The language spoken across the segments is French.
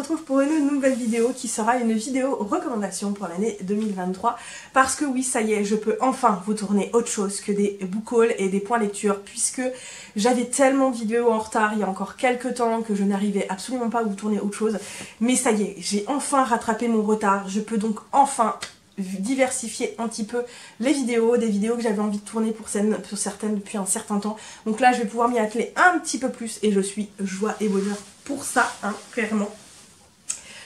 retrouve pour une nouvelle vidéo qui sera une vidéo recommandation pour l'année 2023 parce que oui, ça y est, je peux enfin vous tourner autre chose que des book hauls et des points lecture puisque j'avais tellement de vidéos en retard il y a encore quelques temps que je n'arrivais absolument pas à vous tourner autre chose, mais ça y est, j'ai enfin rattrapé mon retard, je peux donc enfin diversifier un petit peu les vidéos, des vidéos que j'avais envie de tourner pour certaines depuis un certain temps. Donc là je vais pouvoir m'y atteler un petit peu plus et je suis joie et bonheur pour ça, hein, clairement.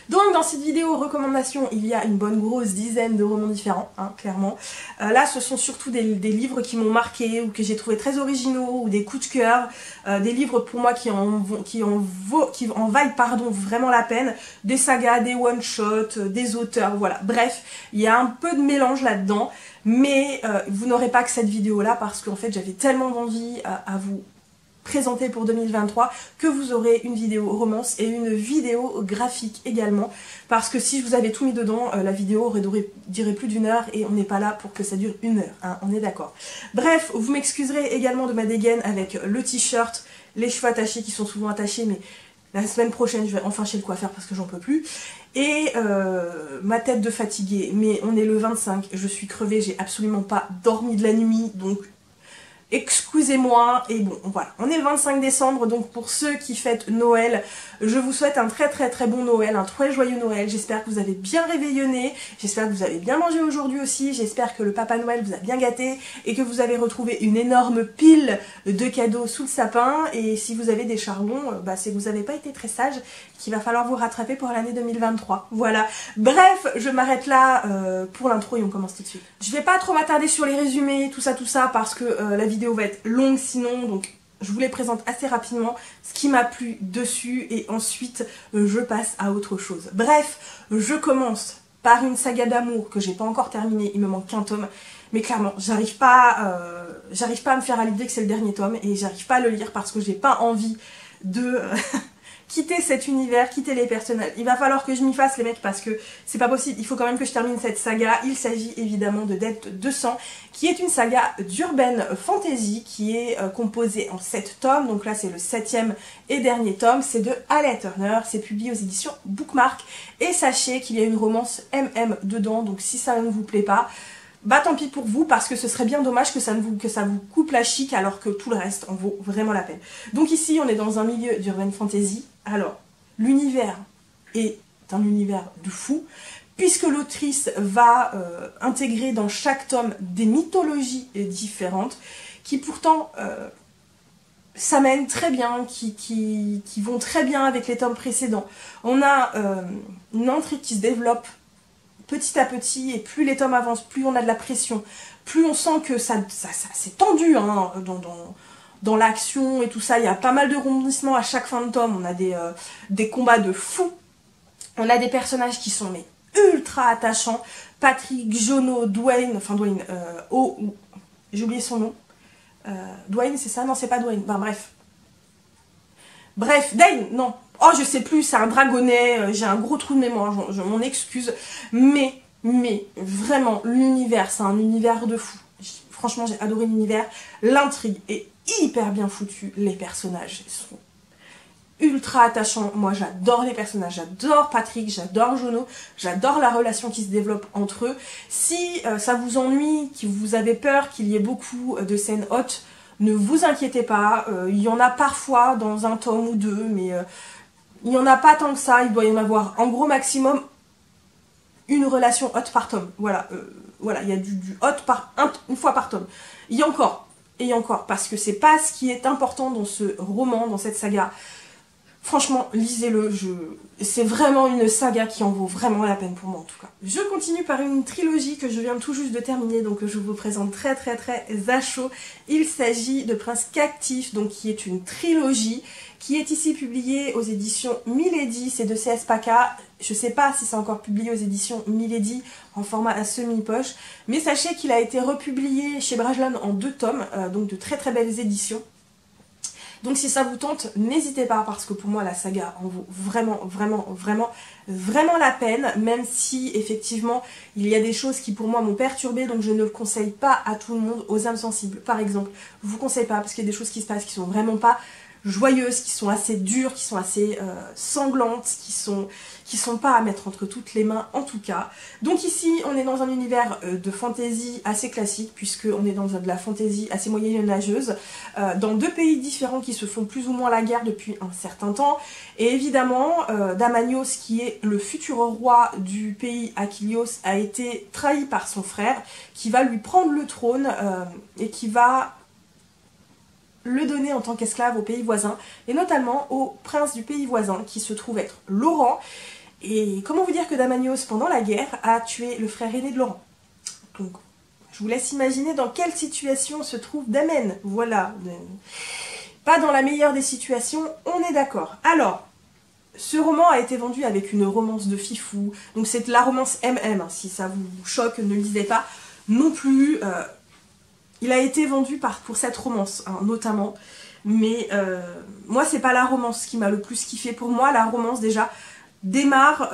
Donc dans cette vidéo recommandation, il y a une bonne grosse dizaine de romans différents, hein, clairement. Là ce sont surtout des livres qui m'ont marqué ou que j'ai trouvé très originaux ou des coups de cœur, des livres pour moi qui en valent vraiment la peine, des sagas, des one-shots, des auteurs, voilà. Bref, il y a un peu de mélange là-dedans, mais vous n'aurez pas que cette vidéo-là parce qu'en fait j'avais tellement d'envie à vous présentée pour 2023 que vous aurez une vidéo romance et une vidéo graphique également parce que si je vous avais tout mis dedans la vidéo aurait duré plus d'1 heure et on n'est pas là pour que ça dure 1 heure, hein, on est d'accord. Bref, vous m'excuserez également de ma dégaine avec le t-shirt, les cheveux attachés qui sont souvent attachés, mais la semaine prochaine je vais enfin chez le coiffeur parce que j'en peux plus, et ma tête de fatiguée, mais on est le 25, je suis crevée, j'ai absolument pas dormi de la nuit, donc excusez-moi, et bon, voilà, on est le 25 décembre, donc pour ceux qui fêtent Noël, je vous souhaite un très bon Noël, un très joyeux Noël, j'espère que vous avez bien réveillonné, j'espère que vous avez bien mangé aujourd'hui aussi, j'espère que le Papa Noël vous a bien gâté, et que vous avez retrouvé une énorme pile de cadeaux sous le sapin, et si vous avez des charbons, c'est que vous n'avez pas été très sage, qu'il va falloir vous rattraper pour l'année 2023, voilà. Bref, je m'arrête là pour l'intro et on commence tout de suite. Je vais pas trop m'attarder sur les résumés, tout ça, parce que la vidéo va être longue sinon, donc je vous les présente assez rapidement, ce qui m'a plu dessus et ensuite je passe à autre chose. Bref, je commence par une saga d'amour que j'ai pas encore terminée, il me manque qu'un tome, mais clairement j'arrive pas à me faire à l'idée que c'est le dernier tome et j'arrive pas à le lire parce que j'ai pas envie de quitter cet univers, quitter les personnages. Il va falloir que je m'y fasse les mecs parce que c'est pas possible, il faut quand même que je termine cette saga. Il s'agit évidemment de Dette de sang, qui est une saga d'urban fantasy qui est composée en 7 tomes, donc là c'est le 7e et dernier tome, c'est de Halle Turner, c'est publié aux éditions Bookmark, et sachez qu'il y a une romance MM dedans, donc si ça ne vous plaît pas, bah tant pis pour vous parce que ce serait bien dommage que ça vous coupe la chic alors que tout le reste en vaut vraiment la peine. Donc ici on est dans un milieu d'urban fantasy. Alors l'univers est un univers de fou puisque l'autrice va intégrer dans chaque tome des mythologies différentes qui pourtant s'amènent très bien, qui vont très bien avec les tomes précédents. On a une entrée qui se développe petit à petit, et plus les tomes avancent, plus on a de la pression, plus on sent que ça c'est tendu hein, dans l'action et tout ça. Il y a pas mal de rebondissements à chaque fin de tome, on a des combats de fous, on a des personnages qui sont mais ultra attachants. Patrick, Jono, Dwayne, j'ai oublié son nom, Dwayne c'est ça? Non c'est pas Dwayne, bref, Dane, non. Oh, je sais plus, c'est un dragonnet, j'ai un gros trou de mémoire, je m'en excuse. Mais, vraiment, l'univers, c'est un univers de fou. Franchement, j'ai adoré l'univers. L'intrigue est hyper bien foutue. Les personnages sont ultra attachants. Moi, j'adore les personnages. J'adore Patrick, j'adore Jono. J'adore la relation qui se développe entre eux. Si ça vous ennuie, que vous avez peur qu'il y ait beaucoup de scènes hautes, ne vous inquiétez pas, il y en a parfois dans un tome ou deux, mais il n'y en a pas tant que ça. Il doit y en avoir en gros maximum une relation hot par tome. Voilà, il y a du hot une fois par tome. Et encore, parce que c'est pas ce qui est important dans ce roman, dans cette saga. Franchement, lisez-le, c'est vraiment une saga qui en vaut vraiment la peine pour moi en tout cas. Je continue par une trilogie que je viens tout juste de terminer, donc je vous présente très à chaud. Il s'agit de Prince Cactif, donc qui est une trilogie, qui est ici publiée aux éditions Milady, c'est de CS Paca. Je sais pas si c'est encore publié aux éditions Milady en format à semi-poche, mais sachez qu'il a été republié chez Brajlon en 2 tomes, donc de très belles éditions. Donc si ça vous tente, n'hésitez pas parce que pour moi la saga en vaut vraiment la peine, même si effectivement il y a des choses qui pour moi m'ont perturbée, donc je ne le conseille pas à tout le monde, aux âmes sensibles par exemple. Je vous conseille pas parce qu'il y a des choses qui se passent qui sont vraiment pas joyeuses, qui sont assez dures, qui sont assez sanglantes, qui sont pas à mettre entre toutes les mains en tout cas. Donc ici on est dans un univers de fantasy assez classique, puisqu'on est dans de la fantasy assez moyenâgeuse, dans deux pays différents qui se font plus ou moins la guerre depuis un certain temps, et évidemment Damanios, qui est le futur roi du pays Achilios, a été trahi par son frère, qui va lui prendre le trône et qui va le donner en tant qu'esclave au pays voisin, et notamment au prince du pays voisin qui se trouve être Laurent. Et comment vous dire que Damanios, pendant la guerre, a tué le frère aîné de Laurent. Donc, je vous laisse imaginer dans quelle situation se trouve Damen. Voilà. Pas dans la meilleure des situations, on est d'accord. Alors, ce roman a été vendu avec une romance de fifou. Donc c'est la romance MM. Si ça vous choque, ne lisez pas non plus. Il a été vendu pour cette romance, hein, notamment. Mais moi, c'est pas la romance qui m'a le plus kiffé. Pour moi, la romance, déjà, démarre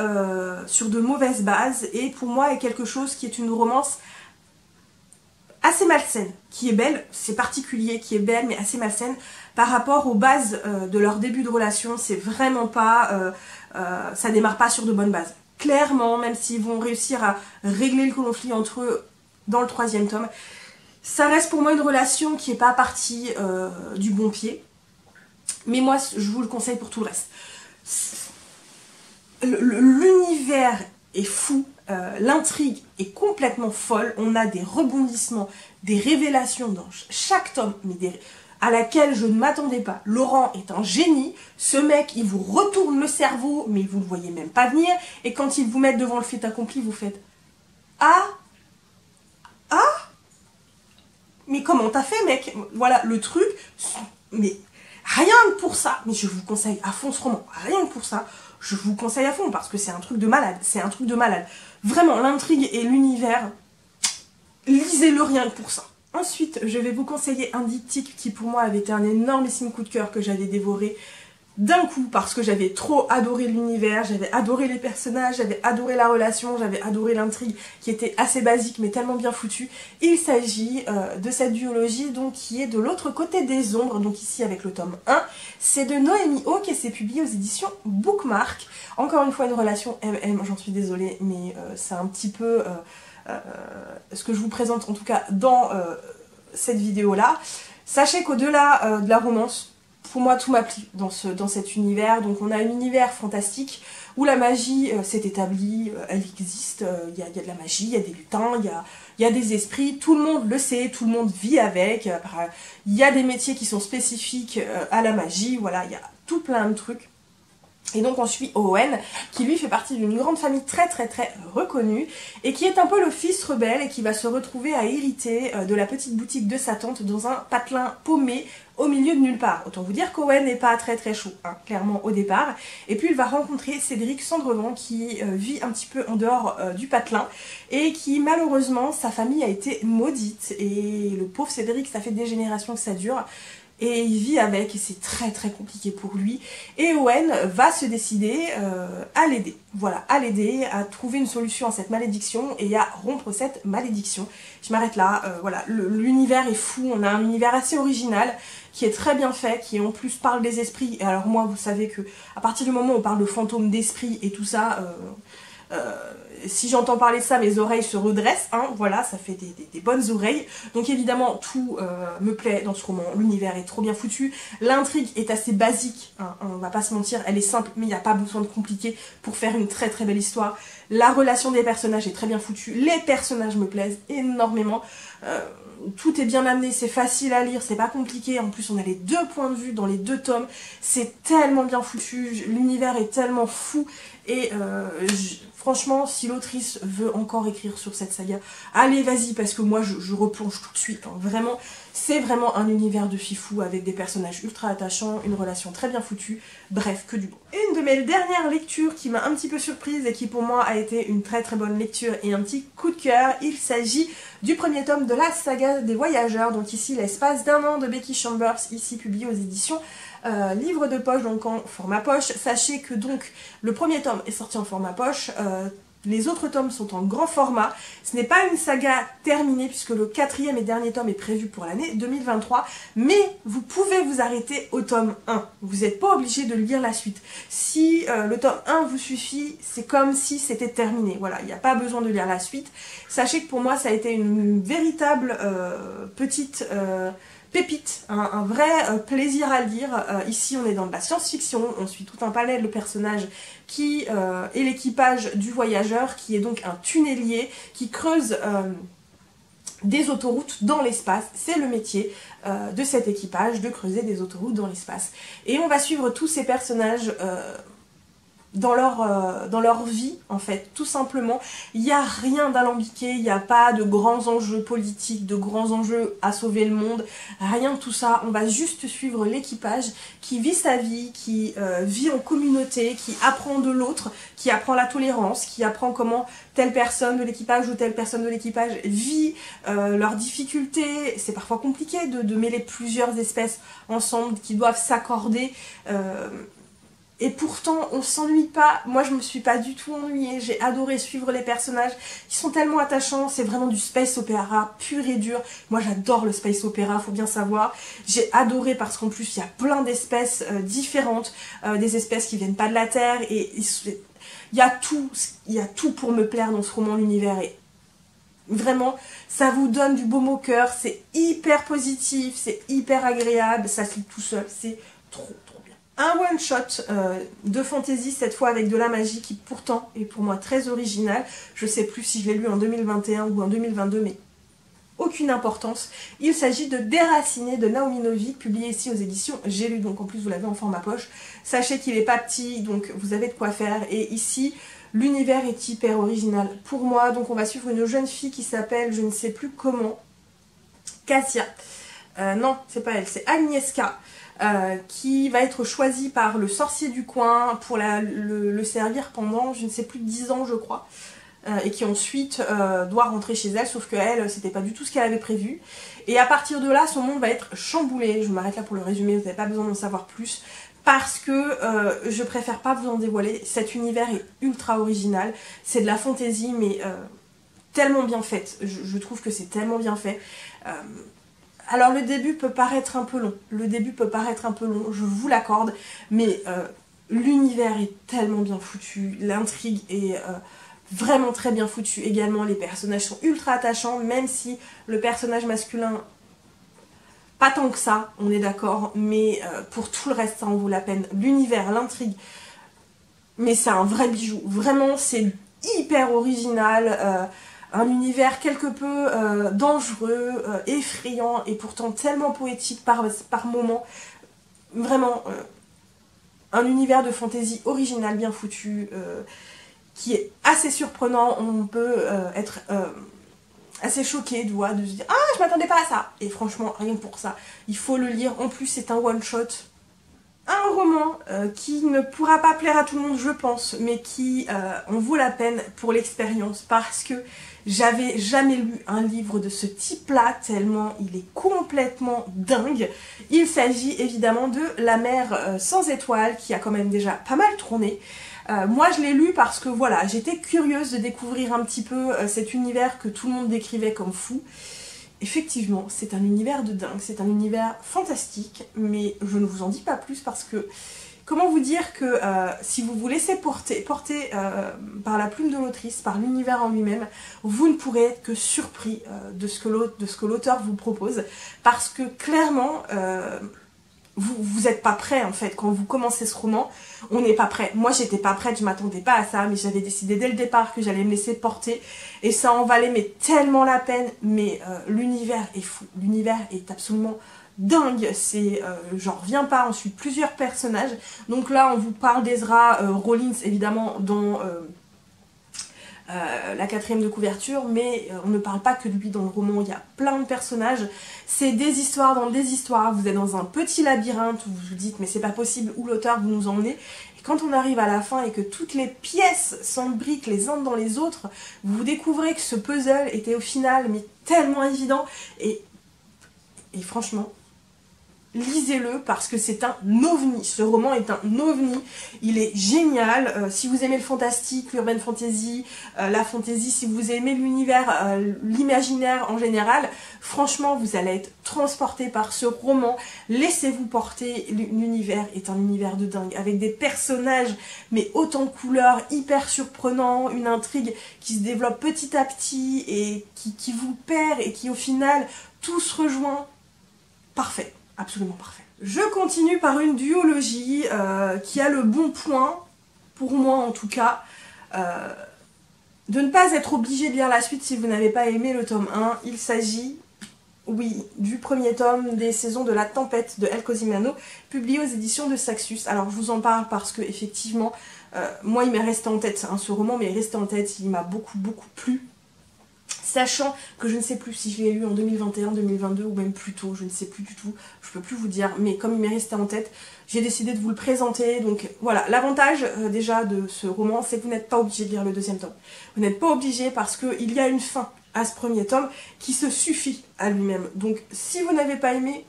sur de mauvaises bases. Et pour moi, est quelque chose qui est une romance assez malsaine. Qui est belle, c'est particulier, qui est belle, mais assez malsaine. Par rapport aux bases de leur début de relation, c'est vraiment pas... ça démarre pas sur de bonnes bases. Clairement, même s'ils vont réussir à régler le conflit entre eux dans le 3e tome, ça reste pour moi une relation qui n'est pas partie du bon pied. Mais moi, je vous le conseille pour tout le reste. L'univers est fou, l'intrigue est complètement folle. On a des rebondissements, des révélations dans chaque tome, mais à laquelle je ne m'attendais pas. Laurent est un génie. Ce mec, il vous retourne le cerveau, mais vous ne le voyez même pas venir. Et quand il vous met devant le fait accompli, vous faites « Ah ! Ah !» Mais comment t'as fait, mec? Voilà, le truc, mais rien que pour ça, mais je vous conseille à fond ce roman, rien que pour ça, je vous conseille à fond, parce que c'est un truc de malade, c'est un truc de malade. Vraiment, l'intrigue et l'univers, lisez-le rien que pour ça. Ensuite, je vais vous conseiller un diptyque qui pour moi avait été un énormissime coup de cœur que j'avais dévoré d'un coup, parce que j'avais trop adoré l'univers, j'avais adoré les personnages, j'avais adoré la relation, j'avais adoré l'intrigue qui était assez basique mais tellement bien foutue. Il s'agit de cette duologie donc qui est de l'autre côté des ombres, donc ici avec le tome 1. C'est de Noémie Hawk et c'est publié aux éditions Bookmark. Encore une fois une relation MM, j'en suis désolée, mais c'est un petit peu ce que je vous présente en tout cas dans cette vidéo là. Sachez qu'au-delà de la romance, pour moi, tout m'applique dans cet univers. Donc on a un univers fantastique où la magie s'est établie, elle existe, il y a de la magie, il y a des lutins, il y a des esprits, tout le monde le sait, tout le monde vit avec. Il y a des métiers qui sont spécifiques à la magie, voilà, il y a tout plein de trucs. Et donc on suit Owen, qui lui fait partie d'une grande famille très reconnue, et qui est un peu le fils rebelle, et qui va se retrouver à hériter de la petite boutique de sa tante dans un patelin paumé au milieu de nulle part. Autant vous dire qu'Owen n'est pas très chaud, hein, clairement au départ. Et puis il va rencontrer Cédric Cendrevent, qui vit un petit peu en dehors du patelin, et qui malheureusement, sa famille a été maudite, et le pauvre Cédric, ça fait des générations que ça dure. Et il vit avec, et c'est très compliqué pour lui. Et Owen va se décider à l'aider. Voilà, à l'aider, à trouver une solution à cette malédiction et à rompre cette malédiction. Je m'arrête là, voilà, l'univers est fou, on a un univers assez original, qui est très bien fait, qui en plus parle des esprits. Et alors moi, vous savez que à partir du moment où on parle de fantômes, d'esprits et tout ça... si j'entends parler de ça, mes oreilles se redressent, hein, voilà, ça fait des bonnes oreilles. Donc évidemment, tout me plaît dans ce roman, l'univers est trop bien foutu, l'intrigue est assez basique, hein, on va pas se mentir, elle est simple, mais il n'y a pas besoin de compliquer pour faire une très belle histoire. La relation des personnages est très bien foutue, les personnages me plaisent énormément, tout est bien amené, c'est facile à lire, c'est pas compliqué, en plus on a les deux points de vue dans les deux tomes, c'est tellement bien foutu, l'univers est tellement fou, et franchement, si l'autrice veut encore écrire sur cette saga, allez vas-y, parce que moi je replonge tout de suite, hein. Vraiment, c'est vraiment un univers de fifou avec des personnages ultra attachants, une relation très bien foutue, bref, que du bon. Une de mes dernières lectures qui m'a un petit peu surprise et qui pour moi a été une très bonne lecture et un petit coup de cœur, il s'agit du premier tome de la saga des voyageurs, donc ici l'espace d'un an de Becky Chambers, ici publié aux éditions livre de poche, donc en format poche. Sachez que donc le premier tome est sorti en format poche, les autres tomes sont en grand format. Ce n'est pas une saga terminée puisque le 4e et dernier tome est prévu pour l'année 2023. Mais vous pouvez vous arrêter au tome 1. Vous n'êtes pas obligé de lire la suite. Si le tome 1 vous suffit, c'est comme si c'était terminé. Voilà, il n'y a pas besoin de lire la suite. Sachez que pour moi, ça a été une véritable petite... pépite, un vrai plaisir à lire. Ici on est dans de la science-fiction, on suit tout un panel de personnages qui est l'équipage du voyageur, qui est donc un tunnelier qui creuse des autoroutes dans l'espace. C'est le métier de cet équipage, de creuser des autoroutes dans l'espace. Et on va suivre tous ces personnages dans leur vie, en fait, tout simplement. Il n'y a rien d'alambiqué, il n'y a pas de grands enjeux politiques, de grands enjeux à sauver le monde, rien de tout ça. On va juste suivre l'équipage qui vit sa vie, qui vit en communauté, qui apprend de l'autre, qui apprend la tolérance, qui apprend comment telle personne de l'équipage ou telle personne de l'équipage vit leurs difficultés. C'est parfois compliqué de mêler plusieurs espèces ensemble qui doivent s'accorder. Et pourtant, on s'ennuie pas. Moi, je me suis pas du tout ennuyée. J'ai adoré suivre les personnages. Ils sont tellement attachants. C'est vraiment du space opéra pur et dur. Moi, j'adore le space opéra, faut bien savoir. J'ai adoré parce qu'en plus, il y a plein d'espèces différentes. Des espèces qui viennent pas de la Terre. Et il y a tout pour me plaire dans ce roman. L'univers est vraiment, ça vous donne du baume au cœur. C'est hyper positif. C'est hyper agréable. Ça se lit tout seul. C'est trop bien. Un one-shot de fantasy, cette fois avec de la magie, qui pourtant est pour moi très original. Je sais plus si je l'ai lu en 2021 ou en 2022, mais aucune importance. Il s'agit de Déraciné de Naomi Novik, publié ici aux éditions J'ai lu, donc en plus vous l'avez en format poche. Sachez qu'il n'est pas petit, donc vous avez de quoi faire. Et ici, l'univers est hyper original pour moi. Donc on va suivre une jeune fille qui s'appelle, je ne sais plus comment, Cassia. Non, c'est pas elle, c'est Agnieszka. Qui va être choisi par le sorcier du coin pour le servir pendant, je ne sais plus, 10 ans je crois, et qui ensuite doit rentrer chez elle, sauf que elle, c'était pas du tout ce qu'elle avait prévu. Et à partir de là, son monde va être chamboulé. Je m'arrête là pour le résumer, vous n'avez pas besoin d'en savoir plus, parce que je préfère pas vous en dévoiler. Cet univers est ultra original, c'est de la fantaisie, mais tellement bien faite. Je trouve que c'est tellement bien fait. Alors le début peut paraître un peu long, je vous l'accorde, mais l'univers est tellement bien foutu, l'intrigue est vraiment très bien foutue également, les personnages sont ultra attachants, même si le personnage masculin, pas tant que ça, on est d'accord, mais pour tout le reste ça en vaut la peine. L'univers, l'intrigue, mais c'est un vrai bijou, vraiment c'est hyper original. Un univers quelque peu dangereux, effrayant et pourtant tellement poétique par moments. Vraiment, un univers de fantaisie original, bien foutu, qui est assez surprenant. On peut être assez choqué de se dire « Ah, je m'attendais pas à ça !» Et franchement, rien que pour ça, il faut le lire. En plus, c'est un one-shot. Un roman qui ne pourra pas plaire à tout le monde, je pense, mais qui en vaut la peine pour l'expérience, parce que j'avais jamais lu un livre de ce type-là, tellement il est complètement dingue. Il s'agit évidemment de La mer sans étoiles, qui a quand même déjà pas mal tourné. Moi je l'ai lu parce que voilà, j'étais curieuse de découvrir un petit peu cet univers que tout le monde décrivait comme fou. Effectivement, c'est un univers de dingue, c'est un univers fantastique, mais je ne vous en dis pas plus parce que, comment vous dire que si vous vous laissez porter par la plume de l'autrice, par l'univers en lui-même, vous ne pourrez être que surpris de ce que l'auteur vous propose, parce que clairement, vous n'êtes pas prêt en fait. Quand vous commencez ce roman, on n'est pas prêt. Moi j'étais pas prête, je m'attendais pas à ça, mais j'avais décidé dès le départ que j'allais me laisser porter, et ça en valait mais tellement la peine. Mais l'univers est fou, l'univers est absolument dingue, c'est j'en reviens pas. On suit plusieurs personnages, donc là on vous parle d'Ezra Rollins évidemment dans la 4e de couverture, mais on ne parle pas que de lui dans le roman, il y a plein de personnages, c'est des histoires dans des histoires, vous êtes dans un petit labyrinthe où vous vous dites mais c'est pas possible, où l'auteur vous nous emmenez, et quand on arrive à la fin et que toutes les pièces s'embriquent les unes dans les autres, vous découvrez que ce puzzle était au final mais tellement évident, et franchement, lisez-le parce que c'est un ovni. Ce roman est un ovni, il est génial. Si vous aimez le fantastique, l'urban fantasy, la fantasy, si vous aimez l'univers, l'imaginaire en général, franchement vous allez être transporté par ce roman. Laissez-vous porter, l'univers est un univers de dingue, avec des personnages mais autant de couleurs, hyper surprenants, une intrigue qui se développe petit à petit et qui vous perd et qui au final tout se rejoint. Parfait. Absolument parfait. Je continue par une duologie qui a le bon point, pour moi en tout cas, de ne pas être obligé de lire la suite si vous n'avez pas aimé le tome 1. Il s'agit, oui, du premier tome des Saisons de la Tempête de El Cosimano, publié aux éditions de Saxus. Alors je vous en parle parce que effectivement, moi il m'est resté en tête, hein, ce roman m'est resté en tête, il m'a beaucoup plu. Sachant que je ne sais plus si je l'ai lu en 2021, 2022 ou même plus tôt, je ne sais plus du tout, je peux plus vous dire, mais comme il m'est resté en tête, j'ai décidé de vous le présenter. Donc voilà, l'avantage déjà de ce roman, c'est que vous n'êtes pas obligé de lire le deuxième tome. Vous n'êtes pas obligé parce qu'il y a une fin à ce premier tome qui se suffit à lui-même. Donc si vous n'avez pas aimé,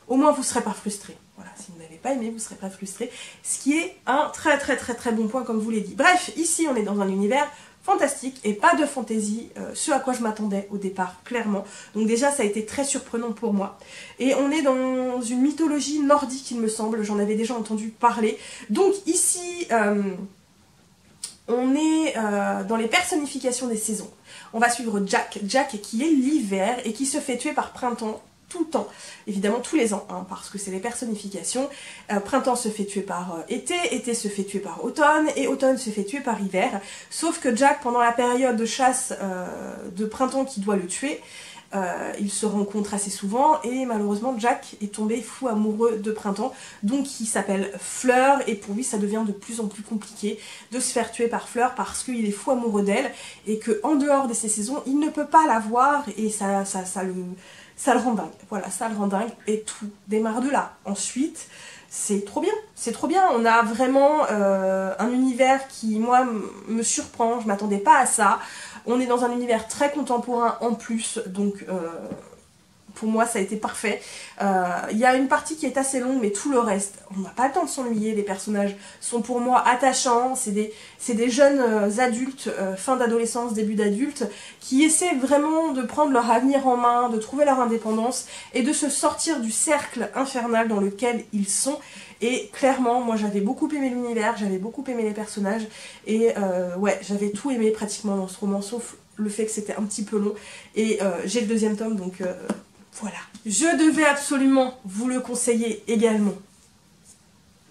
au moins vous ne serez pas frustré. Voilà, si vous n'avez pas aimé, vous ne serez pas frustré, ce qui est un très bon point comme je vous l'ai dit. Bref, ici on est dans un univers fantastique et pas de fantaisie, ce à quoi je m'attendais au départ, clairement. Donc déjà ça a été très surprenant pour moi. Et on est dans une mythologie nordique il me semble, j'en avais déjà entendu parler. Donc ici, on est dans les personnifications des saisons. On va suivre Jack qui est l'hiver et qui se fait tuer par Printemps tout le temps, évidemment tous les ans, hein, parce que c'est les personnifications. Printemps se fait tuer par été, été se fait tuer par automne, et automne se fait tuer par hiver. Sauf que Jack, pendant la période de chasse de Printemps qui doit le tuer, ils se rencontrent assez souvent, et malheureusement Jack est tombé fou amoureux de Printemps, donc il s'appelle Fleur, et pour lui ça devient de plus en plus compliqué de se faire tuer par Fleur, parce qu'il est fou amoureux d'elle, et qu'en dehors de ces saisons, il ne peut pas la voir, et ça le rend dingue. Voilà, ça le rend dingue, et tout démarre de là. Ensuite, c'est trop bien, on a vraiment un univers qui, moi, me surprend, je m'attendais pas à ça. On est dans un univers très contemporain en plus, donc pour moi ça a été parfait. Il y a une partie qui est assez longue, mais tout le reste, on n'a pas le temps de s'ennuyer. Les personnages sont pour moi attachants, c'est des jeunes adultes, fin d'adolescence, début d'adulte, qui essaient vraiment de prendre leur avenir en main, de trouver leur indépendance et de se sortir du cercle infernal dans lequel ils sont. Et clairement, moi j'avais beaucoup aimé l'univers, j'avais beaucoup aimé les personnages, et ouais, j'avais tout aimé pratiquement dans ce roman, sauf le fait que c'était un petit peu long, et j'ai le deuxième tome, donc voilà. Je devais absolument vous le conseiller également.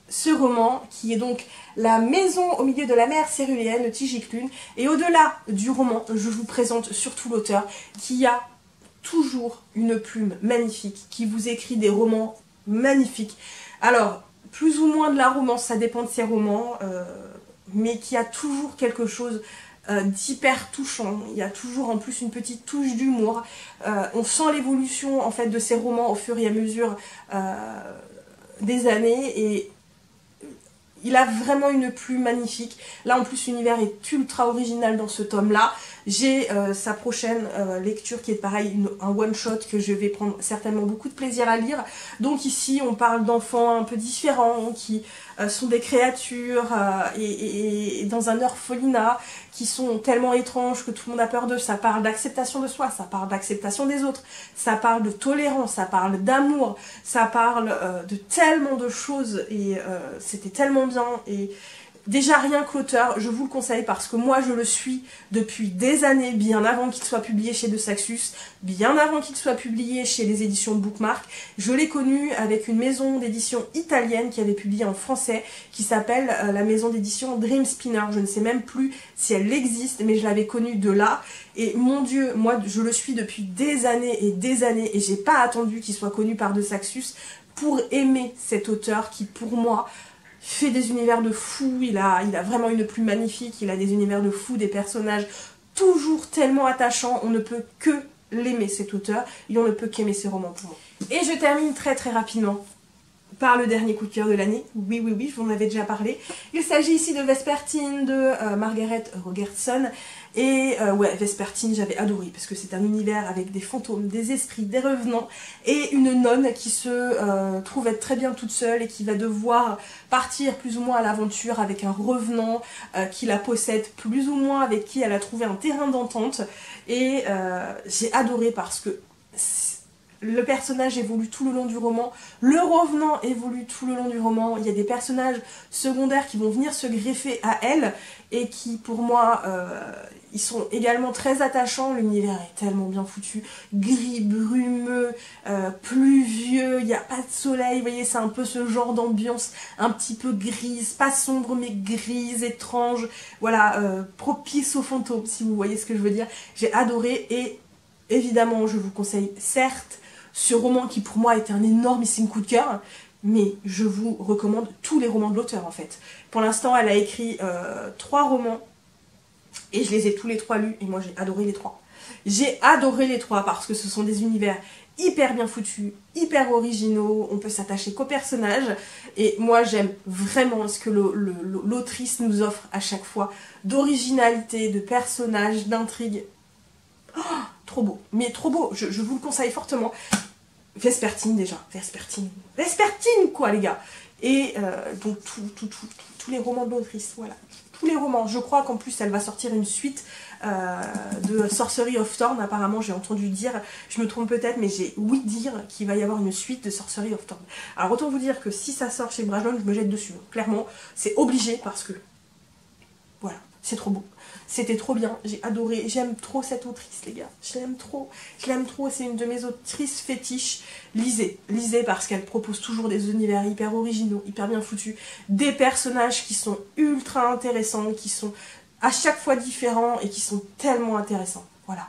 Ce roman, qui est donc La maison au milieu de la mer céruléenne de Tijik-Lune, et au-delà du roman, je vous présente surtout l'auteur, qui a toujours une plume magnifique, qui vous écrit des romans magnifiques. Alors, plus ou moins de la romance, ça dépend de ses romans, mais qui a toujours quelque chose d'hyper touchant. Il y a toujours en plus une petite touche d'humour. On sent l'évolution en fait de ses romans au fur et à mesure des années, et il a vraiment une plume magnifique. Là en plus l'univers est ultra original dans ce tome là. J'ai sa prochaine lecture qui est pareil, un one shot que je vais prendre certainement beaucoup de plaisir à lire. Donc ici on parle d'enfants un peu différents qui sont des créatures et dans un orphelinat qui sont tellement étranges que tout le monde a peur d'eux. Ça parle d'acceptation de soi, ça parle d'acceptation des autres, ça parle de tolérance, ça parle d'amour, ça parle de tellement de choses, et c'était tellement bien. Et déjà rien que l'auteur, je vous le conseille parce que moi je le suis depuis des années, bien avant qu'il soit publié chez De Saxus, bien avant qu'il soit publié chez les éditions Bookmark. Je l'ai connu avec une maison d'édition italienne qui avait publié en français, qui s'appelle la maison d'édition Dream Spinner. Je ne sais même plus si elle existe, mais je l'avais connu de là. Et mon Dieu, moi je le suis depuis des années, et j'ai pas attendu qu'il soit connu par De Saxus pour aimer cet auteur qui, pour moi, fait des univers de fou. Il a vraiment une plume magnifique, il a des univers de fou, des personnages toujours tellement attachants. On ne peut que l'aimer cet auteur, et on ne peut qu'aimer ses romans pour moi. Et je termine très rapidement par le dernier coup de cœur de l'année. Oui, oui, oui, je vous en avais déjà parlé. Il s'agit ici de Vespertine de Margaret Rogerson. Et ouais, Vespertine, j'avais adoré parce que c'est un univers avec des fantômes, des esprits, des revenants et une nonne qui se trouve être très bien toute seule et qui va devoir partir plus ou moins à l'aventure avec un revenant qui la possède plus ou moins, avec qui elle a trouvé un terrain d'entente. Et j'ai adoré parce que le personnage évolue tout le long du roman, le revenant évolue tout le long du roman, il y a des personnages secondaires qui vont venir se greffer à elle et qui pour moi ils sont également très attachants. L'univers est tellement bien foutu, gris, brumeux, pluvieux, il n'y a pas de soleil, vous voyez, c'est un peu ce genre d'ambiance un petit peu grise, pas sombre mais grise, étrange, voilà, propice aux fantômes si vous voyez ce que je veux dire. J'ai adoré et évidemment je vous conseille certes ce roman qui pour moi était un énormissime coup de cœur, mais je vous recommande tous les romans de l'auteur en fait. Pour l'instant elle a écrit 3 romans et je les ai tous les 3 lus et moi j'ai adoré les 3. J'ai adoré les 3 parce que ce sont des univers hyper bien foutus, hyper originaux, on peut s'attacher qu'aux personnages et moi j'aime vraiment ce que l'autrice nous offre à chaque fois d'originalité, de personnages, d'intrigue. Oh, trop beau, mais trop beau, je vous le conseille fortement. Vespertine déjà, Vespertine quoi les gars. Et donc tous les romans de l'autrice, voilà. Tous les romans, je crois qu'en plus elle va sortir une suite de Sorcery of Thorn, apparemment j'ai entendu dire, je me trompe peut-être, mais j'ai ouï dire qu'il va y avoir une suite de Sorcery of Thorn. Alors autant vous dire que si ça sort chez Brajlon, je me jette dessus, clairement, c'est obligé parce que, voilà, c'est trop beau. C'était trop bien, j'ai adoré, j'aime trop cette autrice les gars, je l'aime trop, c'est une de mes autrices fétiches. Lisez parce qu'elle propose toujours des univers hyper originaux, hyper bien foutus, des personnages qui sont ultra intéressants, qui sont à chaque fois différents et qui sont tellement intéressants. Voilà,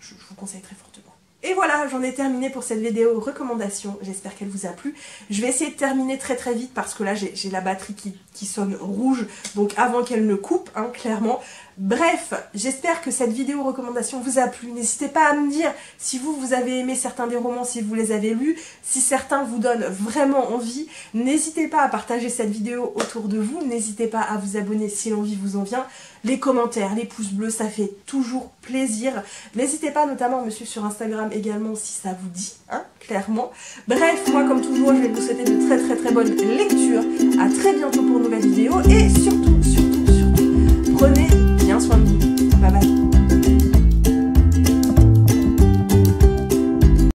je vous conseille très fortement. Et voilà, j'en ai terminé pour cette vidéo recommandation, j'espère qu'elle vous a plu. Je vais essayer de terminer très très vite parce que là j'ai la batterie qui sonne rouge, donc avant qu'elle ne coupe, hein, clairement. Bref, j'espère que cette vidéo recommandation vous a plu. N'hésitez pas à me dire si vous avez aimé certains des romans, si vous les avez lus, si certains vous donnent vraiment envie. N'hésitez pas à partager cette vidéo autour de vous, n'hésitez pas à vous abonner si l'envie vous en vient. Les commentaires, les pouces bleus, ça fait toujours plaisir. N'hésitez pas notamment à me suivre sur Instagram également si ça vous dit, hein, clairement. Bref, moi comme toujours, je vais vous souhaiter de très très très bonnes lectures. À très bientôt pour une nouvelle vidéo et surtout